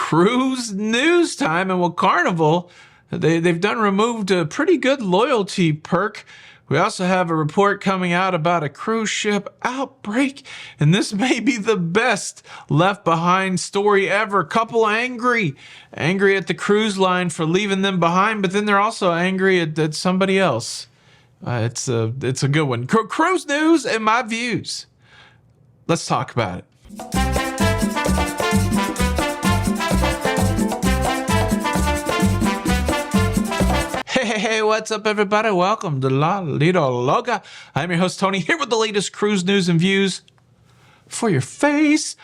cruise news time. And with Carnival, they've removed a pretty good loyalty perk. We also have a report coming out about a cruise ship outbreak, and this may be the best left behind story ever. Couple angry at the cruise line for leaving them behind, but then they're also angry at somebody else. It's a good one. Cruise news and my views. Let's talk about it. Hey, what's up, everybody? Welcome to La Lido Loga. I'm your host, Tony, here with the latest cruise news and views for your face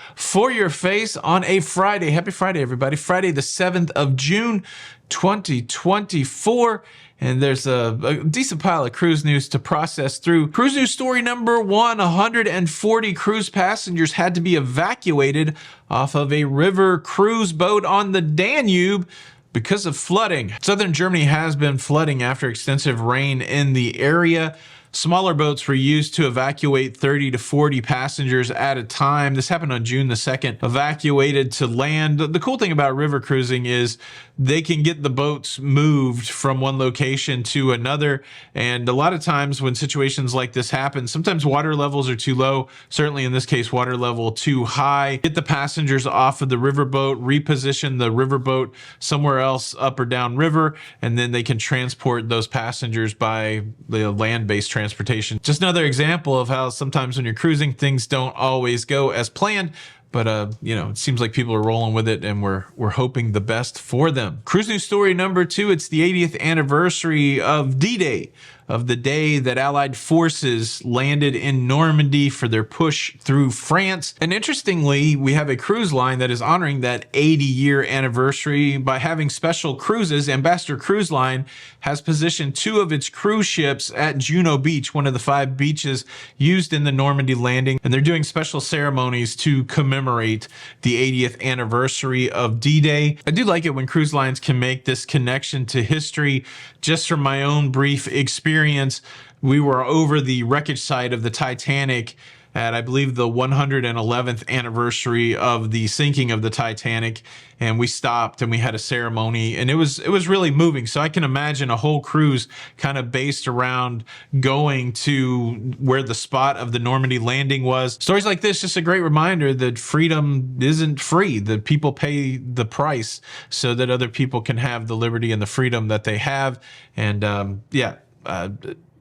on a Friday. Happy Friday, everybody. Friday, the 7th of June, 2024. And there's a decent pile of cruise news to process through. Cruise news story number one, 140 cruise passengers had to be evacuated off of a river cruise boat on the Danube because of flooding. Southern Germany has been flooding after extensive rain in the area. Smaller boats were used to evacuate 30 to 40 passengers at a time. This happened on June the 2nd. Evacuated to land. The cool thing about river cruising is they can get the boats moved from one location to another. And a lot of times when situations like this happen, sometimes water levels are too low. Certainly in this case, water level too high. Get the passengers off of the riverboat, reposition the riverboat somewhere else up or down river, and then they can transport those passengers by the land-based transportation. Just another example of how sometimes when you're cruising, things don't always go as planned. But, it seems like people are rolling with it, and we're hoping the best for them. Cruise news story number two, it's the 80th anniversary of D-Day, of the day that Allied forces landed in Normandy for their push through France. And interestingly, we have a cruise line that is honoring that 80-year anniversary by having special cruises. Ambassador Cruise Line has positioned 2 of its cruise ships at Juno Beach, one of the 5 beaches used in the Normandy landing. And they're doing special ceremonies to commemorate the 80th anniversary of D-Day. I do like it when cruise lines can make this connection to history. Just from my own brief experience, we were over the wreckage site of the Titanic at, I believe, the 111th anniversary of the sinking of the Titanic, and we stopped and we had a ceremony, and it was really moving. So I can imagine a whole cruise kind of based around going to where the spot of the Normandy landing was. Stories like this, just a great reminder that freedom isn't free, that people pay the price so that other people can have the liberty and the freedom that they have. And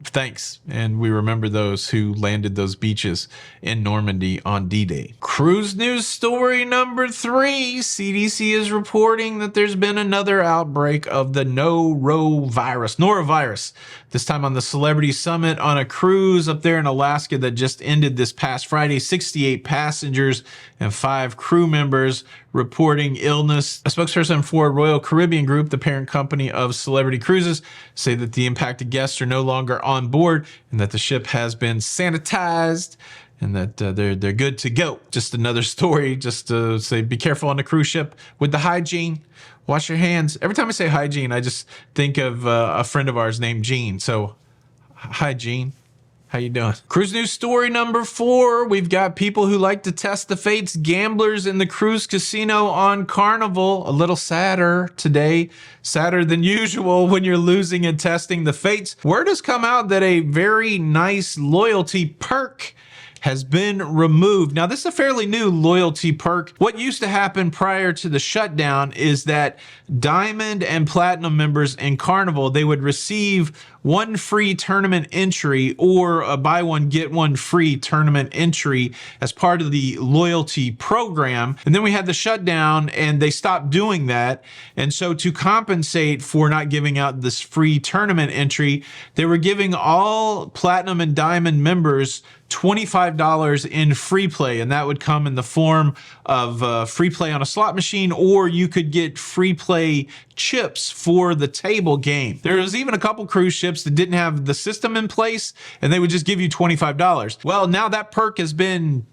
thanks. And we remember those who landed those beaches in Normandy on D-Day. Cruise news story number 3. CDC is reporting that there's been another outbreak of the norovirus, this time on the Celebrity Summit on a cruise up there in Alaska that just ended this past Friday. 68 passengers and 5 crew members reporting illness. A spokesperson for Royal Caribbean Group, the parent company of Celebrity Cruises, say that the impacted guests are no longer on board and that the ship has been sanitized and that they're good to go. Just another story just to say be careful on the cruise ship with the hygiene. Wash your hands. Every time I say hygiene, I just think of a friend of ours named Gene. So, hi, Gene. How you doing? Cruise news story number 4. We've got people who like to test the fates, gamblers in the cruise casino on Carnival. A little sadder today, sadder than usual when you're losing and testing the fates. Word has come out that a very nice loyalty perk has been removed. Now, this is a fairly new loyalty perk. What used to happen prior to the shutdown is that Diamond and Platinum members in Carnival, they would receive 1 free tournament entry or a buy one, get one free tournament entry as part of the loyalty program. And then we had the shutdown and they stopped doing that. And so to compensate for not giving out this free tournament entry, they were giving all Platinum and Diamond members $25 in free play, and that would come in the form of free play on a slot machine, or you could get free play chips for the table game. There was even a couple cruise ships that didn't have the system in place, and they would just give you $25. Well, now that perk has been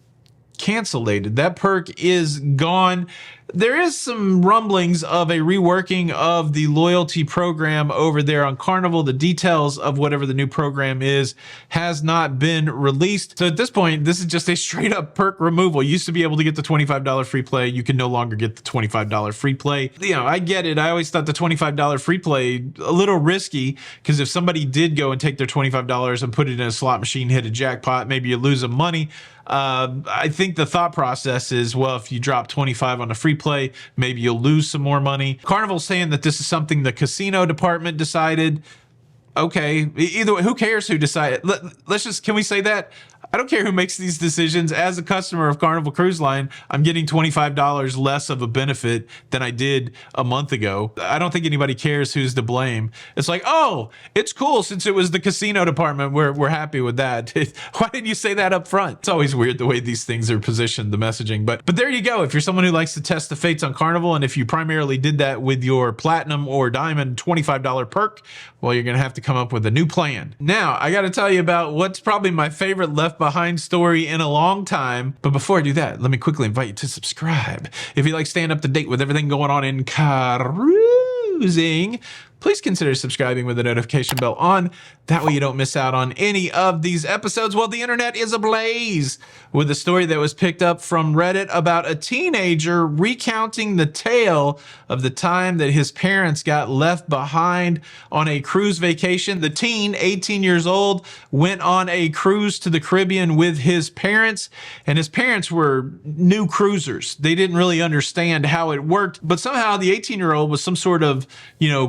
cancellated. That perk is gone. There is some rumblings of a reworking of the loyalty program over there on Carnival. The details of whatever the new program is has not been released. So at this point, this is just a straight up perk removal. You used to be able to get the $25 free play. You can no longer get the $25 free play. You know, I get it. I always thought the $25 free play a little risky, because if somebody did go and take their $25 and put it in a slot machine, hit a jackpot, maybe you lose some money. I think the thought process is, well, if you drop 25 on a free play, maybe you'll lose some more money. Carnival's saying that this is something the casino department decided. Okay, either way, who cares who decided? Let's just, can we say that? I don't care who makes these decisions. As a customer of Carnival Cruise Line, I'm getting $25 less of a benefit than I did a month ago. I don't think anybody cares who's to blame. It's like, oh, it's cool since it was the casino department. We're happy with that. Why didn't you say that up front? It's always weird the way these things are positioned, the messaging. But there you go. If you're someone who likes to test the fates on Carnival, and if you primarily did that with your platinum or diamond $25 perk, well, you're going to have to come up with a new plan. Now, I got to tell you about what's probably my favorite Left Behind story in a long time. But before I do that, let me quickly invite you to subscribe. If you like staying up to date with everything going on in cruising, please consider subscribing with the notification bell on. That way you don't miss out on any of these episodes. Well, the internet is ablaze with a story that was picked up from Reddit about a teenager recounting the tale of the time that his parents got left behind on a cruise vacation. The teen, 18 years old, went on a cruise to the Caribbean with his parents, and his parents were new cruisers. They didn't really understand how it worked, but somehow the 18-year-old was some sort of,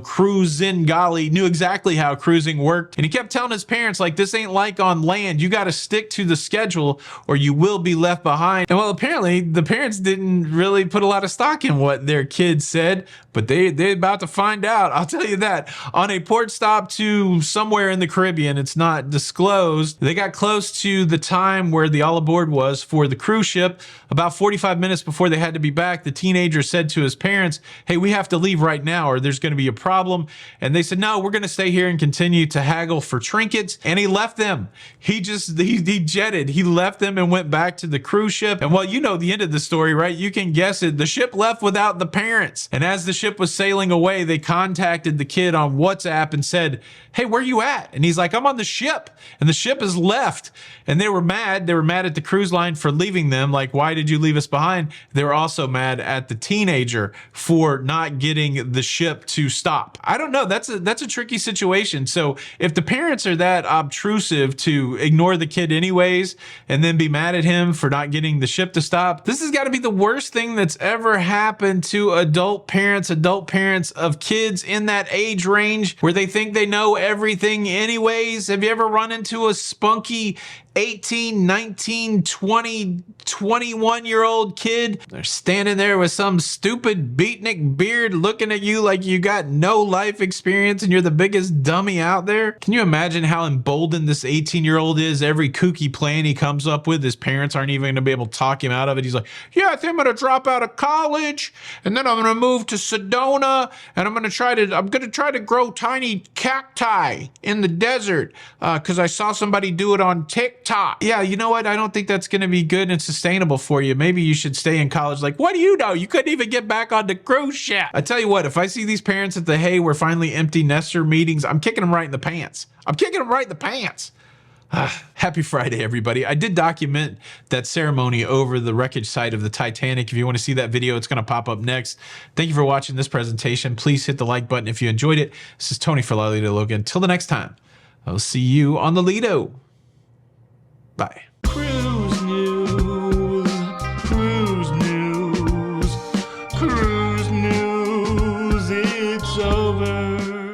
cruise Zingali, knew exactly how cruising worked. And he kept telling his parents, like, this ain't like on land. You got to stick to the schedule or you will be left behind. And well, apparently the parents didn't really put a lot of stock in what their kids said, but they're about to find out. I'll tell you that. On a port stop to somewhere in the Caribbean, it's not disclosed, they got close to the time where the all aboard was for the cruise ship. About 45 minutes before they had to be back, the teenager said to his parents, hey, we have to leave right now or there's going to be a problem. And they said, no, we're going to stay here and continue to haggle for trinkets. And he left them. He jetted. He left them and went back to the cruise ship. And well, you know the end of the story, right? You can guess it. The ship left without the parents. And as the ship was sailing away, they contacted the kid on WhatsApp and said, hey, where you at? And he's like, I'm on the ship. And the ship is left. And they were mad. They were mad at the cruise line for leaving them. Like, why did you leave us behind? They were also mad at the teenager for not getting the ship to stop. I don't know. That's a tricky situation. So if the parents are that obtrusive to ignore the kid anyways, and then be mad at him for not getting the ship to stop, this has got to be the worst thing that's ever happened to adult parents of kids in that age range where they think they know everything anyways. Have you ever run into a spunky 18, 19, 20, 21-year-old kid? They're standing there with some stupid beatnik beard looking at you like you got no life experience and you're the biggest dummy out there. Can you imagine how emboldened this 18-year-old is? Every kooky plan he comes up with, his parents aren't even going to be able to talk him out of it. He's like, yeah, I think I'm going to drop out of college and then I'm going to move to Sedona and I'm going to try to grow tiny cacti in the desert because I saw somebody do it on TikTok. Yeah, you know what? I don't think that's going to be good and sustainable for you. Maybe you should stay in college. Like, what do you know? You couldn't even get back on the cruise ship. I tell you what, if I see these parents at the hey, we're finally empty nester meetings, I'm kicking them right in the pants. Happy Friday, everybody. I did document that ceremony over the wreckage site of the Titanic. If you want to see that video, it's going to pop up next. Thank you for watching this presentation. Please hit the like button if you enjoyed it. This is Tony for La Lido Logan. Until the next time, I'll see you on the Lido. Bye. Cruise news, cruise news, cruise news, it's over.